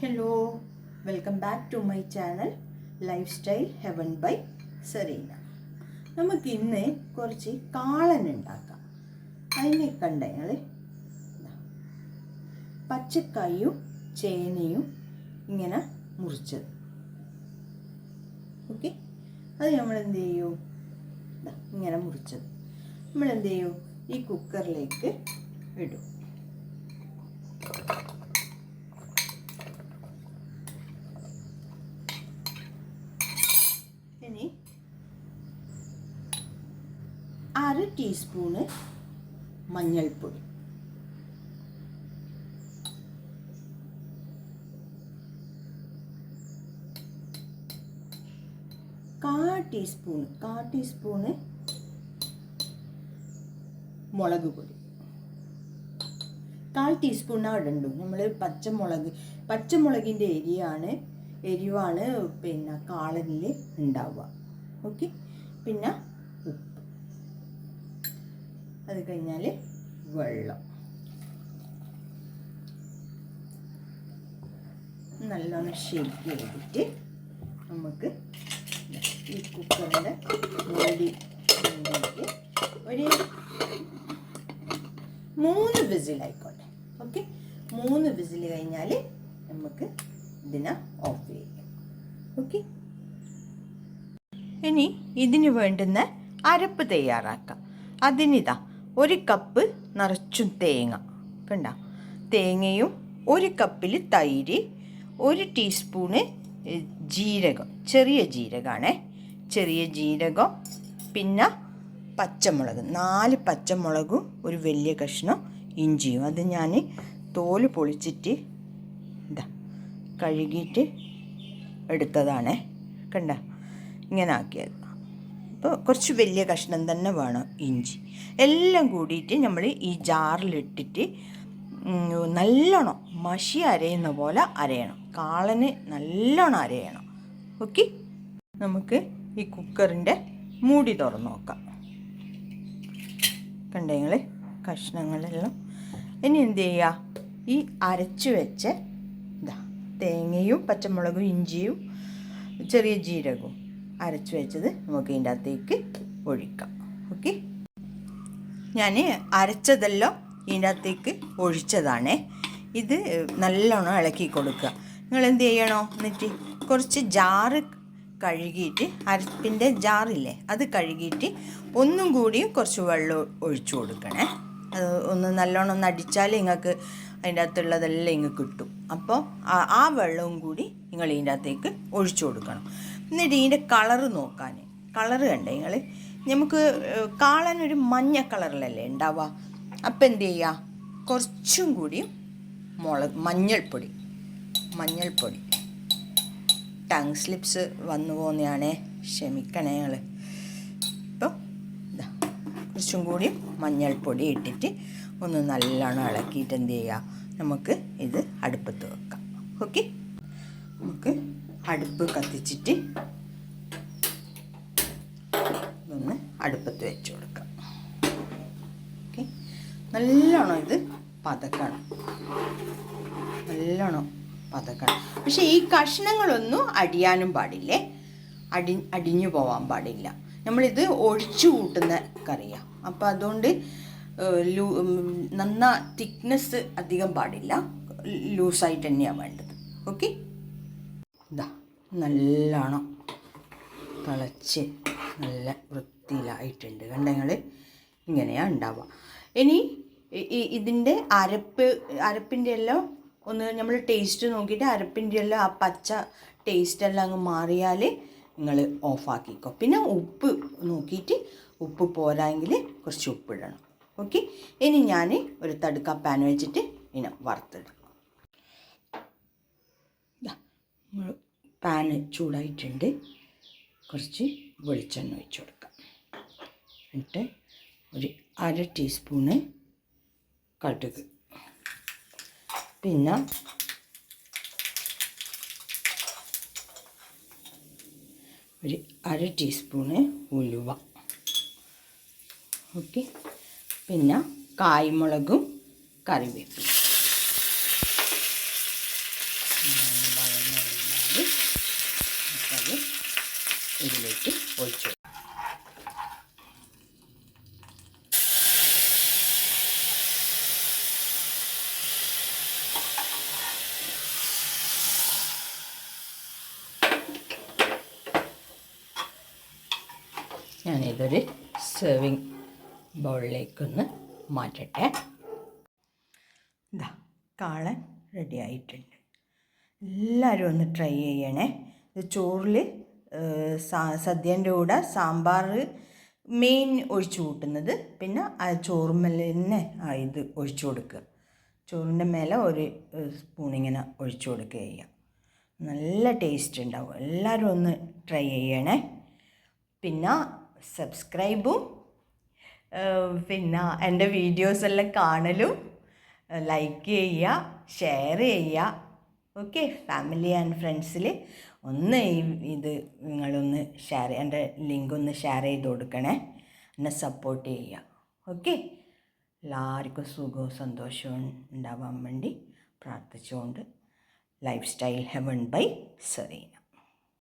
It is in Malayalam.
Hello, welcome back to my channel lifestyle heaven by Serena. നമുക്ക് ഇന്ന് കുറച്ച് കാളൻ ഉണ്ടാക്കാം. അതിനെ കണ്ടങ്ങൾ പച്ചക്കായും ചേനയും ഇങ്ങനെ മുറിച്ചത്. ഓക്കെ, അത് നമ്മൾ എന്ത് ചെയ്യും? ഇങ്ങനെ മുറിച്ചത് നമ്മൾ എന്ത് ചെയ്യും? ഈ കുക്കറിലേക്ക് ഇടും. ഇനി 1/2 ടീസ്പൂണ് മഞ്ഞൾപ്പൊടി, 1/4 ടീസ്പൂണ് മുളക് പൊടി, 1/4 ടീസ്പൂണാണ് ഇടണ്ടു. നമ്മൾ പച്ചമുളകിൻ്റെ എരിവാണ് പിന്നെ കാളനിൽ ഉണ്ടാവുക. ഓക്കെ, പിന്നെ ഉപ്പ്, അത് കഴിഞ്ഞാൽ വെള്ളം. നല്ലോണം ഷേക്ക് ചെയ്തിട്ട് നമുക്ക് ഈ കുക്കറിൻ്റെ മൂടി ഒരു 3 വിസിലായിക്കോട്ടെ. ഓക്കെ, 3 വിസിൽ കഴിഞ്ഞാൽ നമുക്ക് ഇതിനെ ഓഫ് ചെയ്യാം. ഓക്കെ, ഇനി ഇതിന് വേണ്ടുന്ന അരപ്പ് തയ്യാറാക്കാം. അതിനിതാ 1 കപ്പ് നിറച്ചും തേങ്ങ കണ്ട, തേങ്ങയും 1 കപ്പിൽ തൈര്, 1 ടീസ്പൂണ് ജീരകം, ചെറിയ ജീരകം, പിന്നെ പച്ചമുളക്, 4 പച്ചമുളകും 1 വലിയ കഷ്ണം ഇഞ്ചിയും. അത് ഞാൻ തോല് പൊളിച്ചിട്ട് കഴുകിയിട്ട് എടുത്തതാണ്. കണ്ട, ഇങ്ങനെ ആക്കിയത്. അപ്പോൾ കുറച്ച് വലിയ കഷ്ണം തന്നെ വേണം ഇഞ്ചി. എല്ലാം കൂടിയിട്ട് നമ്മൾ ഈ ജാറിലിട്ടിട്ട് നല്ലോണം മഷി അരയുന്ന പോലെ അരയണം. കാളന് നല്ലോണം അരയണം. ഓക്കെ, നമുക്ക് ഈ കുക്കറിൻ്റെ മൂടി തുറന്ന് നോക്കാം. കണ്ടെങ്കിൽ കഷ്ണങ്ങളെല്ലാം. ഇനി എന്ത് ചെയ്യുക? ഈ അരച്ചു വെച്ച തേങ്ങയും പച്ചമുളകും ഇഞ്ചിയും ചെറിയ ജീരകവും അരച്ചു വെച്ചത് നമുക്ക് ഇതിൻ്റെ അകത്തേക്ക് ഒഴിക്കാം. ഓക്കെ, ഞാൻ അരച്ചതെല്ലാം ഇതിൻ്റെ അകത്തേക്ക് ഒഴിച്ചതാണ്. ഇത് നല്ലോണം ഇളക്കി കൊടുക്കുക. നിങ്ങൾ എന്ത് ചെയ്യണോ? എന്നിട്ട് കുറച്ച് ജാറ് കഴുകിയിട്ട്, അരപ്പിൻ്റെ ജാറില്ലേ അത് കഴുകിയിട്ട് ഒന്നും കൂടിയും കുറച്ച് വെള്ളം ഒഴിച്ചു കൊടുക്കണേ. അത് ഒന്ന് നല്ലോണം ഒന്ന് അടിച്ചാൽ നിങ്ങൾക്ക് അതിൻ്റെ അകത്തുള്ളതെല്ലാം ഇങ്ങ് കിട്ടും. അപ്പോൾ ആ വെള്ളവും കൂടി നിങ്ങൾ ഇതിൻ്റെ അകത്തേക്ക് ഒഴിച്ചു കൊടുക്കണം. എന്നിട്ട് ഇതിൻ്റെ കളറ് നോക്കാൻ, കളറ് കണ്ടേ നിങ്ങൾ, നമുക്ക് കാളനൊരു മഞ്ഞ കളറിലല്ലേ ഉണ്ടാവുക. അപ്പം എന്ത് ചെയ്യുക? കുറച്ചും കൂടിയും മഞ്ഞൾപ്പൊടി, ടങ് സ്ലിപ്സ് വന്നു പോകുന്നതാണേ, ക്ഷമിക്കണേ ഞങ്ങൾ. അപ്പോൾ കുറച്ചും കൂടി മഞ്ഞൾപ്പൊടി ഇട്ടിട്ട് ഒന്ന് നല്ലോണം ഇളക്കിയിട്ട് എന്ത് ചെയ്യുക? നമുക്ക് ഇത് അടുപ്പത്ത് വെക്കാം. ഓക്കെ, നമുക്ക് അടുപ്പ് കത്തിച്ചിട്ട് ഇതൊന്ന് അടുപ്പത്ത് വെച്ച് കൊടുക്കാം. ഓക്കെ, നല്ലോണം ഇത് പതക്കണം, പക്ഷേ ഈ കഷ്ണങ്ങളൊന്നും അടിയാനും പാടില്ലേ, അടിഞ്ഞു പോവാൻ പാടില്ല. നമ്മളിത് ഒഴിച്ചു കൂട്ടുന്ന കറിയാണ്. അപ്പോൾ അതുകൊണ്ട് നന്നാ തിക്നെസ് അധികം പാടില്ല, ലൂസായിട്ട് തന്നെയാണ് വേണ്ടത്. ഓക്കെ, നല്ലോണം തിളച്ച് നല്ല വൃത്തിയിലായിട്ടുണ്ട്. കണ്ടങ്ങൾ ഇങ്ങനെയാണ് ഉണ്ടാവുക. ഇനി ഇതിൻ്റെ അരപ്പിൻ്റെ എല്ലാം ഒന്ന് നമ്മൾ ടേസ്റ്റ് നോക്കിയിട്ട് അരപ്പിൻ്റെ എല്ലാം ആ പച്ച ടേസ്റ്റെല്ലാം അങ്ങ് മാറിയാൽ നിങ്ങൾ ഓഫാക്കിക്കോ. പിന്നെ ഉപ്പ് നോക്കിയിട്ട്, ഉപ്പ് പോരായെങ്കിൽ കുറച്ച് ഉപ്പിടണം. ഓക്കെ, ഇനി ഞാൻ ഒരു തടുക്ക പാൻ വെച്ചിട്ട് ഇങ്ങനെ വറുത്തിടാം. പാന് ചൂടായിട്ടുണ്ട്. കുറച്ച് വെളിച്ചെണ്ണ ഒഴിച്ച് കൊടുക്കാം. എന്നിട്ട് ഒരു 1/2 ടീസ്പൂണ് കടുക്, പിന്നെ ഒരു 1/2 ടീസ്പൂണ് ഉലുവ. ഓക്കെ, പിന്നെ കായ്മുളകും കറിവേപ്പില. ഞാനിതൊരു സെർവിങ് ബൗളിലേക്കൊന്ന് മാറ്റട്ടെ. ഇതാ കാളൻ റെഡി ആയിട്ടുണ്ട്. എല്ലാവരും ഒന്ന് ട്രൈ ചെയ്യണേ. ഇത് ചോറിൽ സദ്യേൻ്റെ കൂടെ സാമ്പാർ മെയിൻ ഒഴിച്ചു കൂട്ടുന്നത്. പിന്നെ ആ ചോറുമ്മൽ തന്നെ ഇത് ഒഴിച്ചു കൊടുക്കുക. ചോറിൻ്റെ മേലെ ഒരു സ്പൂണിങ്ങനെ ഒഴിച്ചു കൊടുക്കുക ചെയ്യുക. നല്ല ടേസ്റ്റ് ഉണ്ടാവും. എല്ലാവരും ഒന്ന് ട്രൈ ചെയ്യണേ. പിന്നെ സബ്സ്ക്രൈബും പിന്നെ എൻ്റെ വീഡിയോസെല്ലാം കാണലും ലൈക്ക് ചെയ്യുക, ഷെയർ ചെയ്യുക. ഓക്കെ, ഫാമിലി ആൻഡ് ഫ്രണ്ട്സിൽ ഒന്ന് ഇത് നിങ്ങളൊന്ന് എൻ്റെ ലിങ്ക് ഒന്ന് ഷെയർ ചെയ്ത് കൊടുക്കണേ. എന്നെ സപ്പോർട്ട് ചെയ്യുക. ഓക്കെ, എല്ലാവർക്കും സുഖവും സന്തോഷവും ഉണ്ടാവാൻ വേണ്ടി പ്രാർത്ഥിച്ചുകൊണ്ട് lifestyle heaven by Serena.